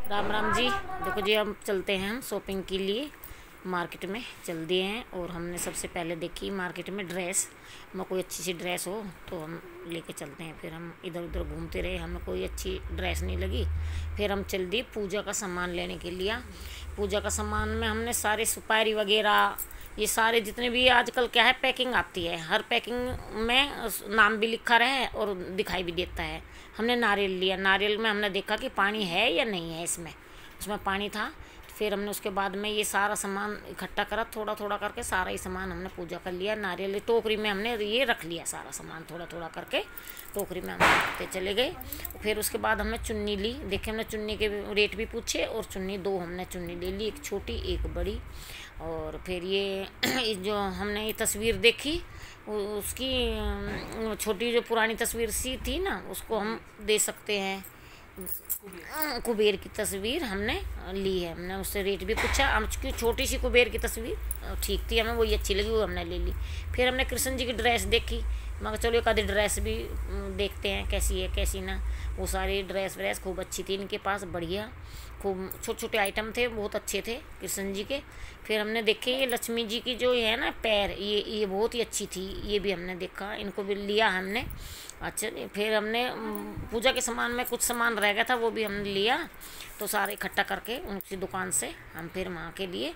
राम राम जी। देखो जी, हम चलते हैं हम शॉपिंग के लिए मार्केट में चल दिए हैं। और हमने सबसे पहले देखी मार्केट में ड्रेस, हमें कोई अच्छी सी ड्रेस हो तो हम लेके चलते हैं। फिर हम इधर उधर घूमते रहे, हमें कोई अच्छी ड्रेस नहीं लगी। फिर हम चल दिए पूजा का सामान लेने के लिए। पूजा का सामान में हमने सारे सुपारी वगैरह, ये सारे जितने भी आजकल क्या है पैकिंग आती है, हर पैकिंग में नाम भी लिखा रहे और दिखाई भी देता है। हमने नारियल लिया, नारियल में हमने देखा कि पानी है या नहीं है, इसमें उसमें पानी था। फिर हमने उसके बाद में ये सारा सामान इकट्ठा करा, थोड़ा थोड़ा करके सारा ही सामान हमने पूजा कर लिया। नारियल टोकरी में हमने ये रख लिया, सारा सामान थोड़ा थोड़ा करके टोकरी में हम रखते चले गए। फिर उसके बाद हमने चुन्नी ली। देखे, हमने चुन्नी के रेट भी पूछे और चुन्नी दो हमने चुन्नी ले ली, एक छोटी एक बड़ी। और फिर ये जो हमने ये तस्वीर देखी उसकी छोटी जो पुरानी तस्वीर सी थी ना, उसको हम दे सकते हैं, कुबेर की तस्वीर हमने ली है। हमने उससे रेट भी पूछा, हम की छोटी सी कुबेर की तस्वीर ठीक थी, हमें वही अच्छी लगी, वो हमने ले ली। फिर हमने कृष्ण जी की ड्रेस देखी, मगर चलो एक आधी ड्रेस भी देखते हैं कैसी है कैसी ना। वो सारी ड्रेस व्रेस खूब अच्छी थी इनके पास, बढ़िया खूब छोटे छोटे आइटम थे, बहुत अच्छे थे कृष्ण जी के। फिर हमने देखे ये लक्ष्मी जी की जो है ना पैर, ये बहुत ही अच्छी थी, ये भी हमने देखा, इनको भी लिया हमने। अच्छा, फिर हमने पूजा के सामान में कुछ सामान रह गया था, वो भी हमने लिया। तो सारे इकट्ठा करके उनकी दुकान से हम फिर वहाँ के लिए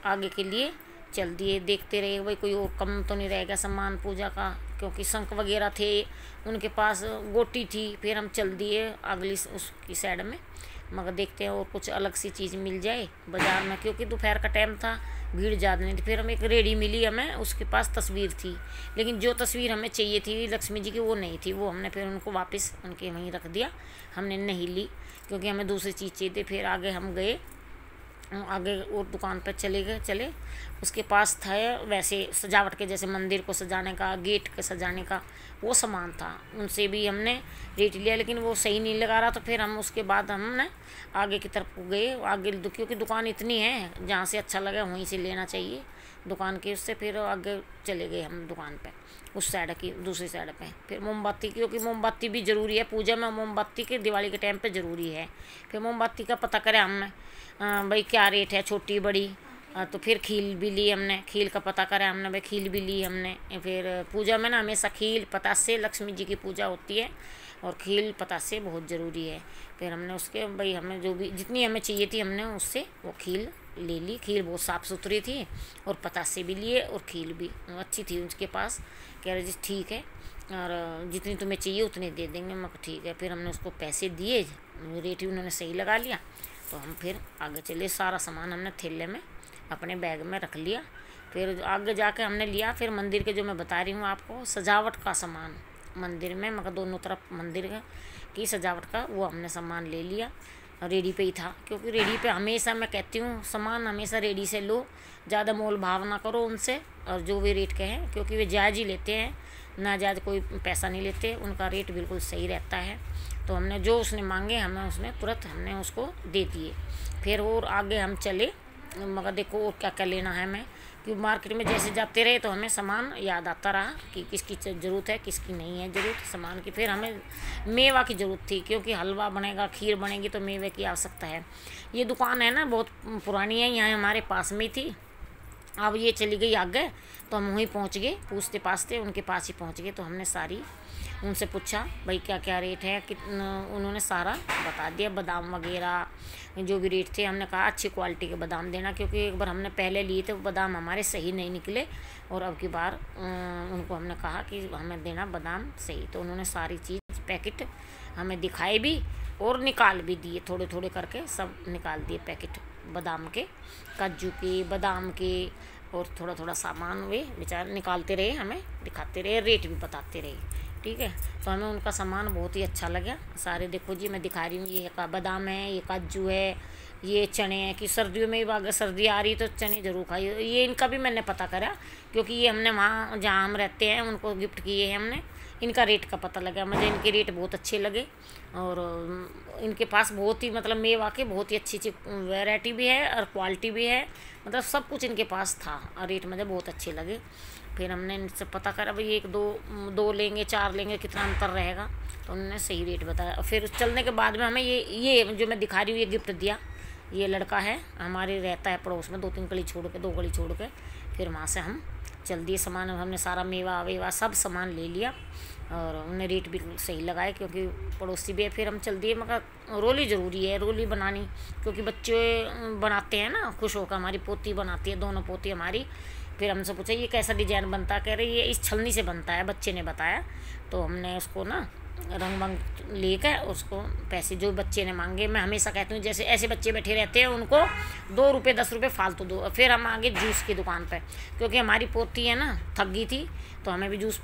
आगे के लिए चल दिए। देखते रहे भाई कोई और कम तो नहीं रह गया सामान पूजा का, क्योंकि शंख वगैरह थे उनके पास, गोटी थी। फिर हम चल दिए अगली उसकी साइड में, मगर देखते हैं और कुछ अलग सी चीज़ मिल जाए बाज़ार में, क्योंकि दोपहर का टाइम था, भीड़ ज़्यादा नहीं थी। फिर हम एक रेडी मिली हमें, उसके पास तस्वीर थी, लेकिन जो तस्वीर हमें चाहिए थी लक्ष्मी जी की वो नहीं थी। वो हमने फिर उनको वापस उनके वहीं रख दिया, हमने नहीं ली, क्योंकि हमें दूसरी चीज़ चाहिए थी। फिर आगे हम गए, आगे और दुकान पर चले। उसके पास था वैसे सजावट के, जैसे मंदिर को सजाने का, गेट के सजाने का वो सामान था, उनसे भी हमने रेट लिया, लेकिन वो सही नहीं लगा रहा। तो फिर हम उसके बाद हमने आगे की तरफ गए, आगे क्योंकि दुकान इतनी है जहाँ से अच्छा लगे वहीं से लेना चाहिए दुकान के, उससे फिर आगे चले गए हम दुकान पे, उस साइड की दूसरी साइड पे। फिर मोमबत्ती, क्योंकि मोमबत्ती भी ज़रूरी है पूजा में, मोमबत्ती के दिवाली के टाइम पे ज़रूरी है। फिर मोमबत्ती का पता करें हमने भाई क्या रेट है, छोटी बड़ी। तो फिर खील भी ली हमने, खील का पता करें हमने भाई, खील भी ली हमने। फिर पूजा में ना हमेशा खील पतासे, लक्ष्मी जी की पूजा होती है और खील पतासे बहुत ज़रूरी है। फिर हमने उसके भाई हमें जो भी जितनी हमें चाहिए थी हमने उससे वो खील ले ली। खील बहुत साफ़ सुथरी थी और पतासे भी लिए और खील भी अच्छी थी उसके पास। कह रहे जी ठीक है, और जितनी तुम्हें चाहिए उतनी दे देंगे। मैं ठीक है। फिर हमने उसको पैसे दिए, रेट ही उन्होंने सही लगा लिया। तो हम फिर आगे चले, सारा सामान हमने थैले में अपने बैग में रख लिया। फिर आगे जाके हमने लिया फिर मंदिर के, जो मैं बता रही हूँ आपको, सजावट का सामान मंदिर में, मगर दोनों तरफ मंदिर की सजावट का वो हमने सामान ले लिया। रेडी पे ही था, क्योंकि रेडी पे हमेशा मैं कहती हूँ सामान हमेशा रेडी से लो, ज़्यादा मोल भाव ना करो उनसे, और जो भी रेट कहें, क्योंकि वे जायज़ ही लेते हैं, ना जायज़ कोई पैसा नहीं लेते, उनका रेट बिल्कुल सही रहता है। तो हमने जो उसने मांगे हमें उसने तुरंत हमने उसको दे दिए। फिर और आगे हम चले, मगर देखो और क्या क्या लेना है हमें, कि मार्केट में जैसे जाते रहे तो हमें सामान याद आता रहा कि किसकी ज़रूरत है किसकी नहीं है ज़रूरत सामान की। फिर हमें मेवा की ज़रूरत थी, क्योंकि हलवा बनेगा, खीर बनेगी, तो मेवे की आवश्यकता है। ये दुकान है ना बहुत पुरानी है, यहाँ हमारे पास में ही थी, अब ये चली गई आगे, तो हम वहीं पहुँच गए, पूछते पाछते उनके पास ही पहुँच गए। तो हमने सारी उनसे पूछा भाई क्या क्या रेट है, कितना, उन्होंने सारा बता दिया, बादाम वगैरह जो भी रेट थे। हमने कहा अच्छी क्वालिटी के बादाम देना, क्योंकि एक बार हमने पहले लिए थे वो बादाम हमारे सही नहीं निकले, और अब की बार उनको हमने कहा कि हमें देना बादाम सही। तो उन्होंने सारी चीज़ पैकेट हमें दिखाए भी और निकाल भी दिए, थोड़े थोड़े करके सब निकाल दिए पैकेट बादाम के, काजू के, बादाम के, और थोड़ा थोड़ा सामान वे बेचारे निकालते रहे, हमें दिखाते रहे, रेट भी बताते रहे। ठीक है। तो हमें उनका सामान बहुत ही अच्छा लगा सारे। देखो जी मैं दिखा रही हूँ, ये बादाम है, ये काजू है, ये चने हैं, कि सर्दियों में अगर सर्दी आ रही तो चने ज़रूर खाइए। ये इनका भी मैंने पता करा, क्योंकि ये हमने वहाँ जहाँ हम रहते हैं उनको गिफ्ट किए हैं हमने। इनका रेट का पता लगा मुझे, इनके रेट बहुत अच्छे लगे। और इनके पास बहुत ही मतलब मेवा के बहुत ही अच्छी अच्छी वैरायटी भी है और क्वालिटी भी है, मतलब सब कुछ इनके पास था, और रेट मुझे बहुत अच्छे लगे। फिर हमने इनसे पता करा भाई एक दो लेंगे, चार लेंगे, कितना अंतर रहेगा। तो उन्होंने सही रेट बताया। और फिर चलने के बाद में हमें ये जो मैं दिखा रही हूँ ये गिफ्ट दिया। ये लड़का है हमारे, रहता है पड़ोस में, 2 गली छोड़ के। फिर वहाँ से हम चल दिए। सामान हमने सारा मेवा वेवा सब सामान ले लिया और उन्हें रेट भी सही लगाए क्योंकि पड़ोसी भी है। फिर हम चल दिए, मगर रोली ज़रूरी है, रोली बनानी, क्योंकि बच्चे बनाते हैं ना खुश होकर। हमारी पोती बनाती है, दोनों पोती हमारी। फिर हमसे पूछा ये कैसा डिजाइन बनता है, कह रहे ये इस छलनी से बनता है, बच्चे ने बताया। तो हमने उसको ना रंग वंग लेकर उसको पैसे जो बच्चे ने मांगे, मैं हमेशा कहती हूँ जैसे ऐसे बच्चे बैठे रहते हैं उनको 2 रुपये 10 रुपये फालतू दो। फिर हम आगे जूस की दुकान पर, क्योंकि हमारी पोती है ना थक गई थी, तो हमें भी जूस